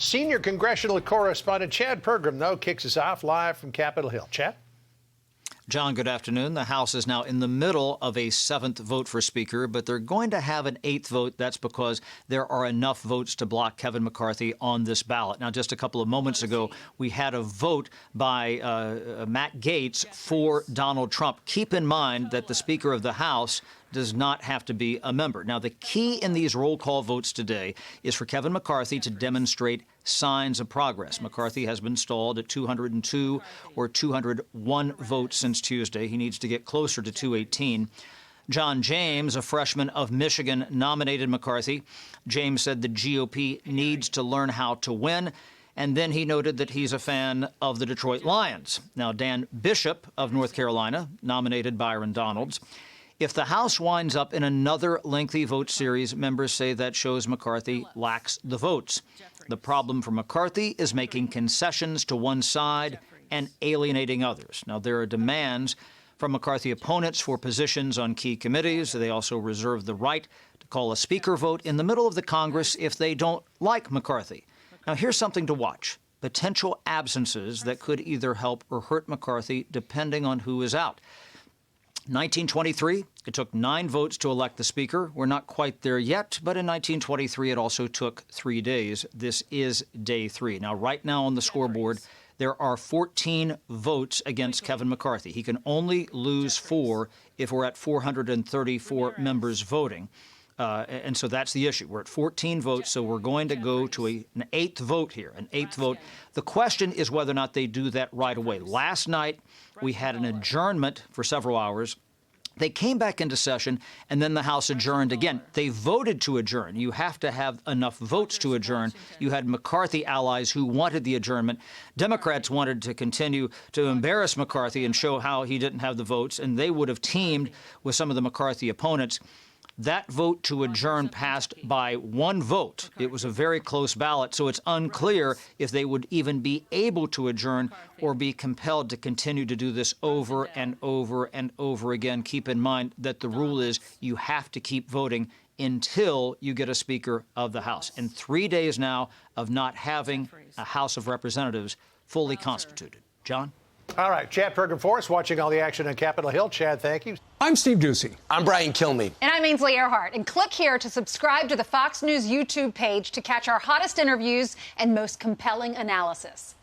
Senior congressional correspondent Chad Pergram, though, kicks us off live from Capitol Hill. Chad? John, good afternoon. The House is now in the middle of a 7th vote for Speaker, but they're going to have an 8th vote. That's because there are enough votes to block Kevin McCarthy on this ballot. Now, just a couple of moments ago, we had a vote by Matt Gaetz for Donald Trump. Keep in mind that the Speaker of the House does not have to be a member. Now, the key in these roll call votes today is for Kevin McCarthy to demonstrate signs of progress. McCarthy has been stalled at 202 or 201 votes since Tuesday. He needs to get closer to 218. John James, a freshman of Michigan, nominated McCarthy. James said the GOP needs to learn how to win. And then he noted that he's a fan of the Detroit Lions. Now, Dan Bishop of North Carolina nominated Byron Donalds. If the House winds up in another lengthy vote series, members say that shows McCarthy lacks the votes. The problem for McCarthy is making concessions to one side and alienating others. Now, there are demands from McCarthy opponents for positions on key committees. They also reserve the right to call a speaker vote in the middle of the Congress if they don't like McCarthy. Now, here's something to watch. Potential absences that could either help or hurt McCarthy, depending on who is out. 1923, it took 9 votes to elect the Speaker. We're not quite there yet, but in 1923, it also took 3 days. This is day 3. Now, right now on the scoreboard, there are 14 votes against Kevin McCarthy. He can only lose 4 if we're at 434 members voting. And so that's the issue. We're at 14 votes, so we're going to go to an 8th vote here, an 8th vote. The question is whether or not they do that right away. Last night, we had an adjournment for several hours. They came back into session, and then the House adjourned again. They voted to adjourn. You have to have enough votes to adjourn. You had McCarthy allies who wanted the adjournment. Democrats wanted to continue to embarrass McCarthy and show how he didn't have the votes, and they would have teamed with some of the McCarthy opponents. That vote to adjourn passed by 1 vote. It was a very close ballot, so it's unclear if they would even be able to adjourn or be compelled to continue to do this over and over and over again. Keep in mind that the rule is you have to keep voting until you get a Speaker of the House. And 3 days now of not having a House of Representatives fully constituted. John? All right, Chad Pergram for us, watching all the action on Capitol Hill. Chad, thank you. I'm Steve Ducey. I'm Brian Kilmeade. And I'm Ainsley Earhart. And click here to subscribe to the Fox News YouTube page to catch our hottest interviews and most compelling analysis.